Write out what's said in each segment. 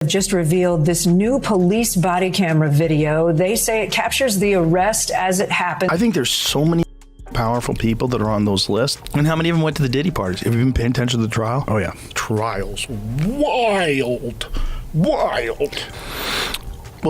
Just revealed this new police body camera video. They say it captures the arrest as it happened. I think there's so many powerful people that are on those lists. And how many of them went to the Diddy parties? Have you been paying attention to the trial? Oh, yeah. Trials. Wild. Well,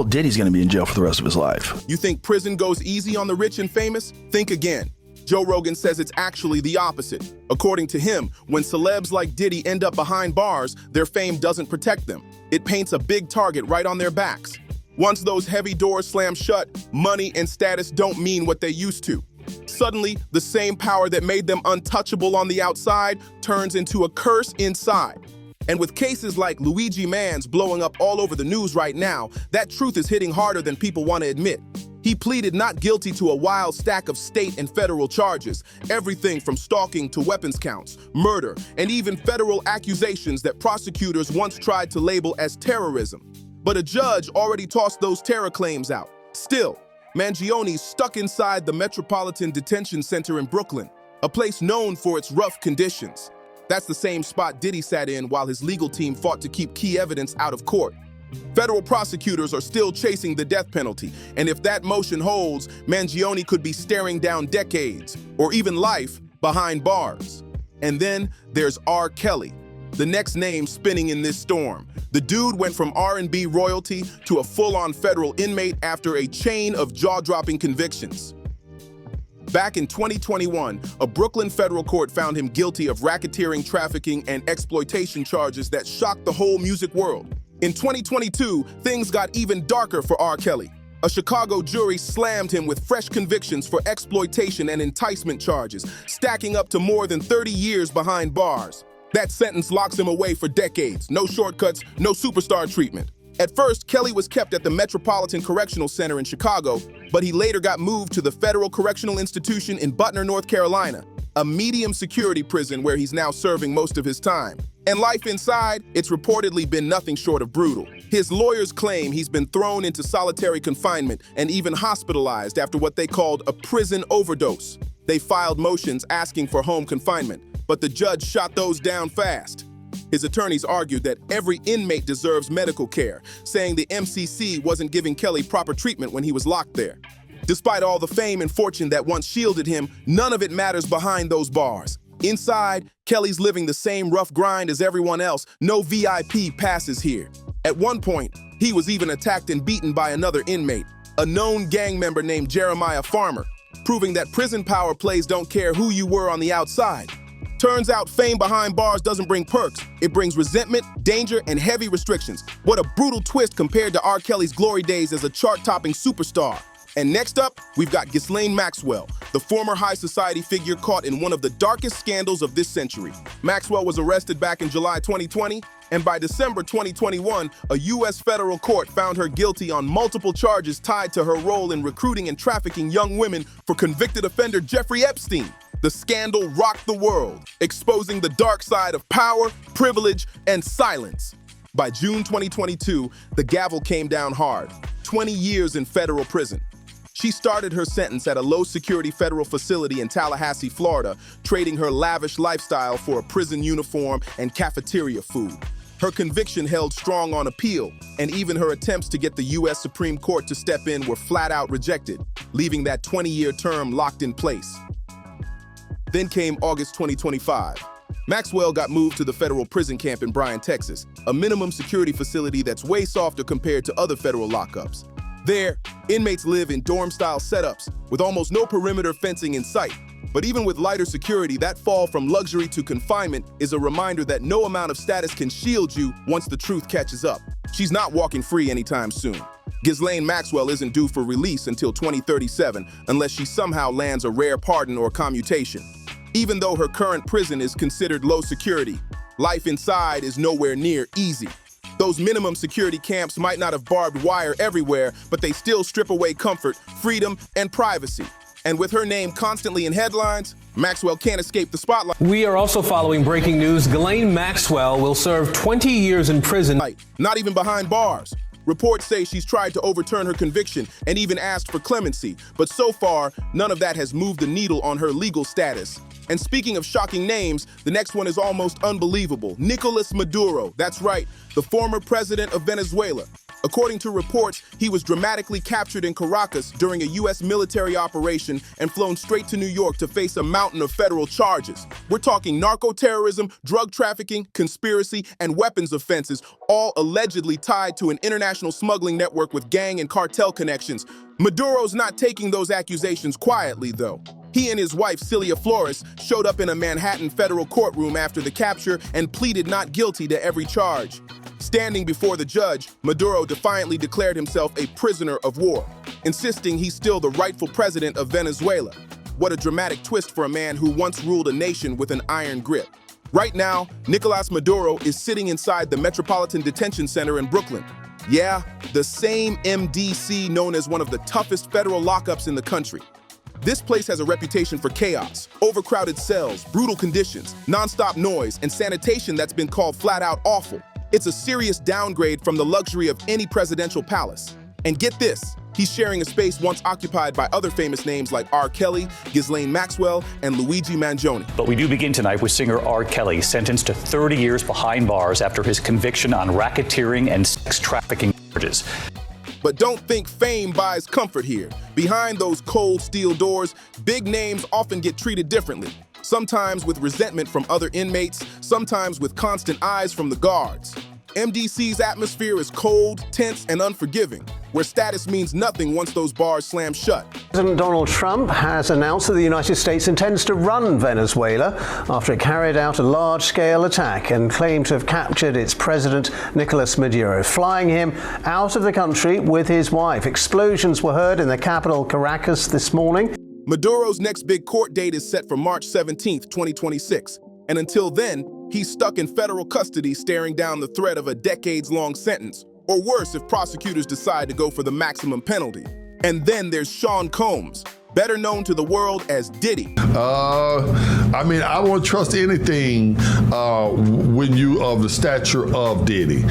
Diddy's going to be in jail for the rest of his life. You think prison goes easy on the rich and famous? Think again. Joe Rogan says it's actually the opposite. According to him, when celebs like Diddy end up behind bars, their fame doesn't protect them. It paints a big target right on their backs. Once those heavy doors slam shut, money and status don't mean what they used to. Suddenly, the same power that made them untouchable on the outside turns into a curse inside. And with cases like Luigi Mann's blowing up all over the news right now, that truth is hitting harder than people want to admit. He pleaded not guilty to a wild stack of state and federal charges, everything from stalking to weapons counts, murder, and even federal accusations that prosecutors once tried to label as terrorism. But a judge already tossed those terror claims out. Still, Mangione's stuck inside the Metropolitan Detention Center in Brooklyn, a place known for its rough conditions. That's the same spot Diddy sat in while his legal team fought to keep key evidence out of court. Federal prosecutors are still chasing the death penalty, and if that motion holds, Mangione could be staring down decades, or even life, behind bars. And then there's R. Kelly, the next name spinning in this storm. The dude went from R&B royalty to a full-on federal inmate after a chain of jaw-dropping convictions. Back in 2021, a Brooklyn federal court found him guilty of racketeering, trafficking, and exploitation charges that shocked the whole music world. In 2022, things got even darker for R. Kelly. A Chicago jury slammed him with fresh convictions for exploitation and enticement charges, stacking up to more than 30 years behind bars. That sentence locks him away for decades. No shortcuts, no superstar treatment. At first, Kelly was kept at the Metropolitan Correctional Center in Chicago, but he later got moved to the Federal Correctional Institution in Butner, North Carolina, a medium security prison where he's now serving most of his time. And life inside, it's reportedly been nothing short of brutal. His lawyers claim he's been thrown into solitary confinement and even hospitalized after what they called a prison overdose. They filed motions asking for home confinement, but the judge shot those down fast. His attorneys argued that every inmate deserves medical care, saying the MCC wasn't giving Kelly proper treatment when he was locked there. Despite all the fame and fortune that once shielded him, none of it matters behind those bars. Inside, Kelly's living the same rough grind as everyone else. No VIP passes here. At one point, he was even attacked and beaten by another inmate, a known gang member named Jeremiah Farmer, proving that prison power plays don't care who you were on the outside. Turns out fame behind bars doesn't bring perks. It brings resentment, danger, and heavy restrictions. What a brutal twist compared to R. Kelly's glory days as a chart-topping superstar. And next up, we've got Ghislaine Maxwell, the former high society figure caught in one of the darkest scandals of this century. Maxwell was arrested back in July 2020, and by December 2021, a U.S. federal court found her guilty on multiple charges tied to her role in recruiting and trafficking young women for convicted offender Jeffrey Epstein. The scandal rocked the world, exposing the dark side of power, privilege, and silence. By June 2022, the gavel came down hard, 20 years in federal prison. She started her sentence at a low-security federal facility in Tallahassee, Florida, trading her lavish lifestyle for a prison uniform and cafeteria food. Her conviction held strong on appeal, and even her attempts to get the U.S. Supreme Court to step in were flat-out rejected, leaving that 20-year term locked in place. Then came August 2025. Maxwell got moved to the federal prison camp in Bryan, Texas, a minimum security facility that's way softer compared to other federal lockups. There, inmates live in dorm-style setups with almost no perimeter fencing in sight. But even with lighter security, that fall from luxury to confinement is a reminder that no amount of status can shield you once the truth catches up. She's not walking free anytime soon. Ghislaine Maxwell isn't due for release until 2037 unless she somehow lands a rare pardon or commutation. Even though her current prison is considered low security, life inside is nowhere near easy. Those minimum security camps might not have barbed wire everywhere, but they still strip away comfort, freedom, and privacy. And with her name constantly in headlines, Maxwell can't escape the spotlight. We are also following breaking news. Ghislaine Maxwell will serve 20 years in prison. Not even behind bars. Reports say she's tried to overturn her conviction and even asked for clemency, but so far, none of that has moved the needle on her legal status. And speaking of shocking names, the next one is almost unbelievable. Nicolas Maduro, that's right, the former president of Venezuela. According to reports, he was dramatically captured in Caracas during a U.S. military operation and flown straight to New York to face a mountain of federal charges. We're talking narco-terrorism, drug trafficking, conspiracy, and weapons offenses, all allegedly tied to an international smuggling network with gang and cartel connections. Maduro's not taking those accusations quietly, though. He and his wife, Celia Flores, showed up in a Manhattan federal courtroom after the capture and pleaded not guilty to every charge. Standing before the judge, Maduro defiantly declared himself a prisoner of war, insisting he's still the rightful president of Venezuela. What a dramatic twist for a man who once ruled a nation with an iron grip. Right now, Nicolas Maduro is sitting inside the Metropolitan Detention Center in Brooklyn. Yeah, the same MDC known as one of the toughest federal lockups in the country. This place has a reputation for chaos, overcrowded cells, brutal conditions, nonstop noise, and sanitation that's been called flat out awful. It's a serious downgrade from the luxury of any presidential palace. And get this, he's sharing a space once occupied by other famous names like R. Kelly, Ghislaine Maxwell, and Luigi Mangione. But we do begin tonight with singer R. Kelly, sentenced to 30 years behind bars after his conviction on racketeering and sex trafficking charges. But don't think fame buys comfort here. Behind those cold steel doors, big names often get treated differently. Sometimes with resentment from other inmates, sometimes with constant eyes from the guards. MDC's atmosphere is cold, tense, and unforgiving, where status means nothing once those bars slam shut. President Donald Trump has announced that the United States intends to run Venezuela after it carried out a large-scale attack and claimed to have captured its president, Nicolas Maduro, flying him out of the country with his wife. Explosions were heard in the capital, Caracas, this morning. Maduro's next big court date is set for March 17, 2026. And until then, he's stuck in federal custody staring down the threat of a decades-long sentence, or worse if prosecutors decide to go for the maximum penalty. And then there's Sean Combs, better known to the world as Diddy. I won't trust anything when you of the stature of Diddy.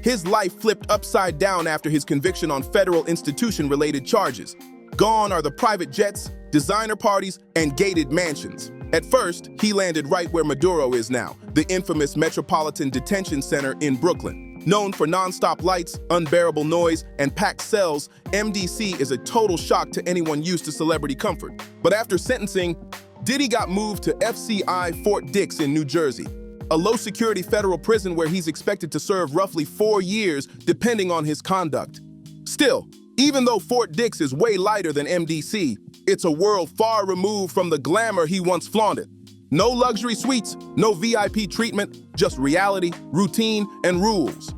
His life flipped upside down after his conviction on federal institution-related charges. Gone are the private jets, designer parties, and gated mansions. At first, he landed right where Maduro is now, the infamous Metropolitan Detention Center in Brooklyn. Known for nonstop lights, unbearable noise, and packed cells, MDC is a total shock to anyone used to celebrity comfort. But after sentencing, Diddy got moved to FCI Fort Dix in New Jersey, a low-security federal prison where he's expected to serve roughly 4 years, depending on his conduct. Still, even though Fort Dix is way lighter than MDC, it's a world far removed from the glamour he once flaunted. No luxury suites, no VIP treatment, just reality, routine, and rules.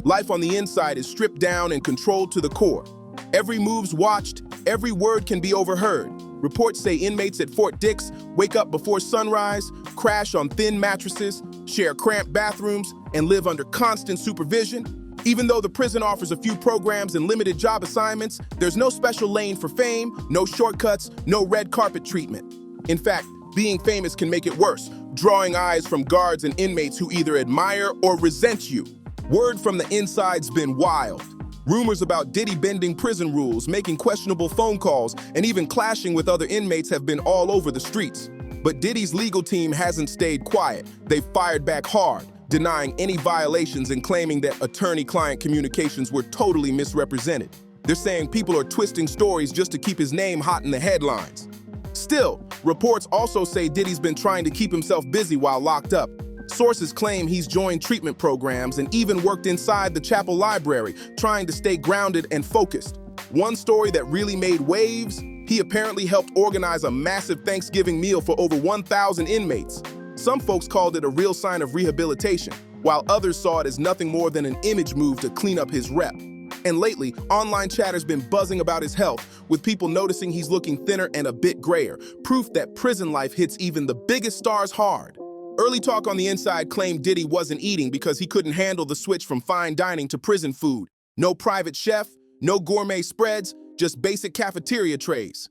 Life on the inside is stripped down and controlled to the core. Every move's watched, every word can be overheard. Reports say inmates at Fort Dix wake up before sunrise, crash on thin mattresses, share cramped bathrooms, and live under constant supervision. Even though the prison offers a few programs and limited job assignments, there's no special lane for fame, no shortcuts, no red carpet treatment. In fact, being famous can make it worse, drawing eyes from guards and inmates who either admire or resent you. Word from the inside's been wild. Rumors about Diddy bending prison rules, making questionable phone calls, and even clashing with other inmates have been all over the streets. But Diddy's legal team hasn't stayed quiet. They've fired back hard, denying any violations and claiming that attorney-client communications were totally misrepresented. They're saying people are twisting stories just to keep his name hot in the headlines. Still, reports also say Diddy's been trying to keep himself busy while locked up. Sources claim he's joined treatment programs and even worked inside the chapel library, trying to stay grounded and focused. One story that really made waves, he apparently helped organize a massive Thanksgiving meal for over 1,000 inmates. Some folks called it a real sign of rehabilitation, while others saw it as nothing more than an image move to clean up his rep. And lately, online chatter's been buzzing about his health, with people noticing he's looking thinner and a bit grayer, proof that prison life hits even the biggest stars hard. Early talk on the inside claimed Diddy wasn't eating because he couldn't handle the switch from fine dining to prison food. No private chef, no gourmet spreads, just basic cafeteria trays.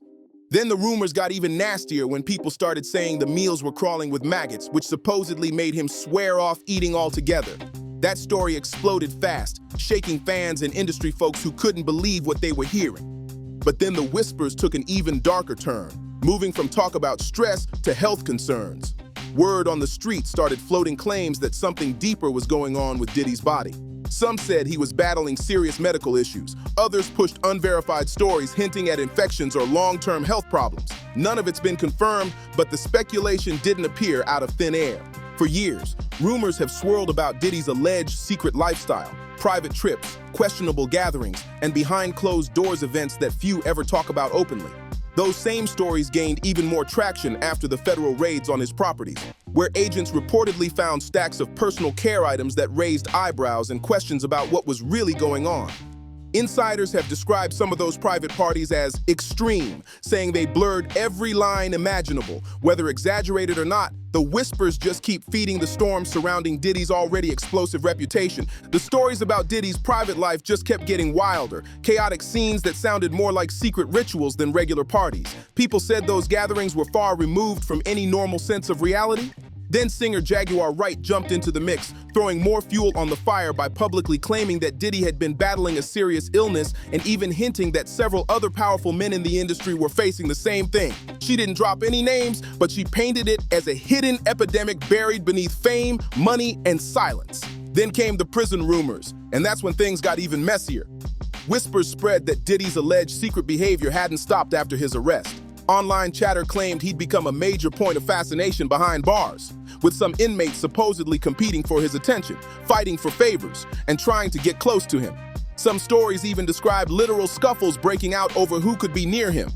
Then the rumors got even nastier when people started saying the meals were crawling with maggots, which supposedly made him swear off eating altogether. That story exploded fast, shaking fans and industry folks who couldn't believe what they were hearing. But then the whispers took an even darker turn. moving from talk about stress to health concerns. Word on the street started floating claims that something deeper was going on with Diddy's body. Some said he was battling serious medical issues. Others pushed unverified stories hinting at infections or long-term health problems. None of it's been confirmed, but the speculation didn't appear out of thin air. For years, rumors have swirled about Diddy's alleged secret lifestyle, private trips, questionable gatherings, and behind-closed-doors events that few ever talk about openly. Those same stories gained even more traction after the federal raids on his properties, where agents reportedly found stacks of personal care items that raised eyebrows and questions about what was really going on. Insiders have described some of those private parties as extreme, saying they blurred every line imaginable. Whether exaggerated or not, the whispers just keep feeding the storm surrounding Diddy's already explosive reputation. The stories about Diddy's private life just kept getting wilder, chaotic scenes that sounded more like secret rituals than regular parties. People said those gatherings were far removed from any normal sense of reality. Then singer Jaguar Wright jumped into the mix, throwing more fuel on the fire by publicly claiming that Diddy had been battling a serious illness and even hinting that several other powerful men in the industry were facing the same thing. She didn't drop any names, but she painted it as a hidden epidemic buried beneath fame, money, and silence. Then came the prison rumors, and that's when things got even messier. Whispers spread that Diddy's alleged secret behavior hadn't stopped after his arrest. Online chatter claimed he'd become a major point of fascination behind bars, with some inmates supposedly competing for his attention, fighting for favors, and trying to get close to him. Some stories even described literal scuffles breaking out over who could be near him.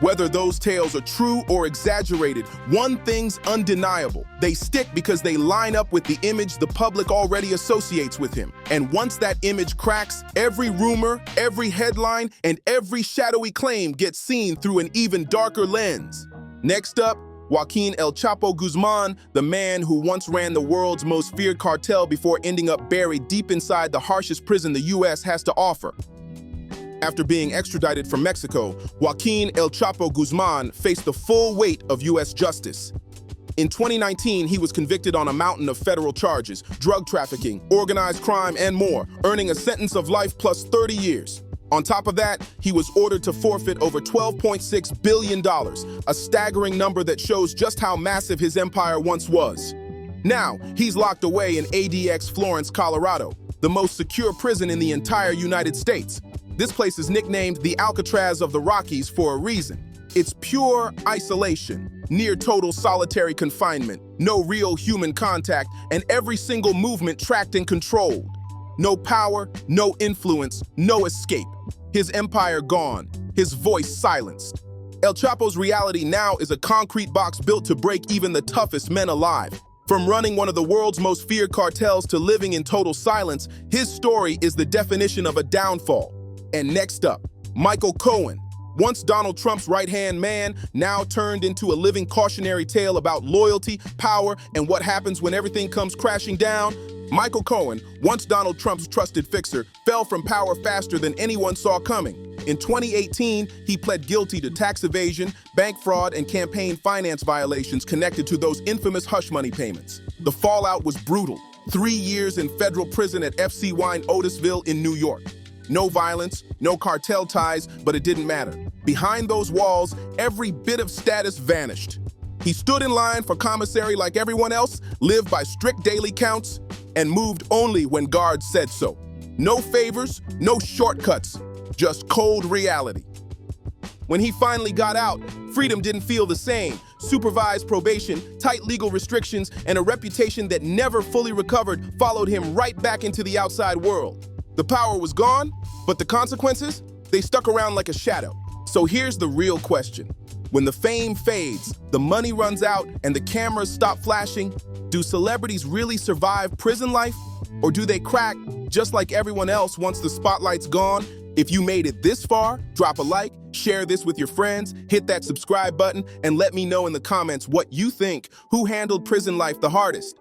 Whether those tales are true or exaggerated, one thing's undeniable. They stick because they line up with the image the public already associates with him. And once that image cracks, every rumor, every headline, and every shadowy claim gets seen through an even darker lens. Next up, Joaquin El Chapo Guzman, the man who once ran the world's most feared cartel before ending up buried deep inside the harshest prison the U.S. has to offer. After being extradited from Mexico, Joaquin El Chapo Guzman faced the full weight of U.S. justice. In 2019, he was convicted on a mountain of federal charges, drug trafficking, organized crime, and more, earning a sentence of life plus 30 years. On top of that, he was ordered to forfeit over $12.6 billion, a staggering number that shows just how massive his empire once was. Now, he's locked away in ADX Florence, Colorado, the most secure prison in the entire United States. This place is nicknamed the Alcatraz of the Rockies for a reason. It's pure isolation, near total solitary confinement, no real human contact, and every single movement tracked and controlled. No power, no influence, no escape. His empire gone, his voice silenced. El Chapo's reality now is a concrete box built to break even the toughest men alive. From running one of the world's most feared cartels to living in total silence, his story is the definition of a downfall. And next up, Michael Cohen. Once Donald Trump's right-hand man, now turned into a living cautionary tale about loyalty, power, and what happens when everything comes crashing down. Michael Cohen, once Donald Trump's trusted fixer, fell from power faster than anyone saw coming. In 2018, he pled guilty to tax evasion, bank fraud, and campaign finance violations connected to those infamous hush money payments. The fallout was brutal. 3 years in federal prison at FC Wine Otisville in New York. No violence, no cartel ties, but it didn't matter. Behind those walls, every bit of status vanished. He stood in line for commissary like everyone else, lived by strict daily counts, and moved only when guards said so. No favors, no shortcuts, just cold reality. When he finally got out, freedom didn't feel the same. Supervised probation, tight legal restrictions, and a reputation that never fully recovered followed him right back into the outside world. The power was gone, but the consequences, they stuck around like a shadow. So here's the real question. When the fame fades, the money runs out, and the cameras stop flashing, do celebrities really survive prison life? Or do they crack just like everyone else once the spotlight's gone? If you made it this far, drop a like, share this with your friends, hit that subscribe button, and let me know in the comments what you think, who handled prison life the hardest.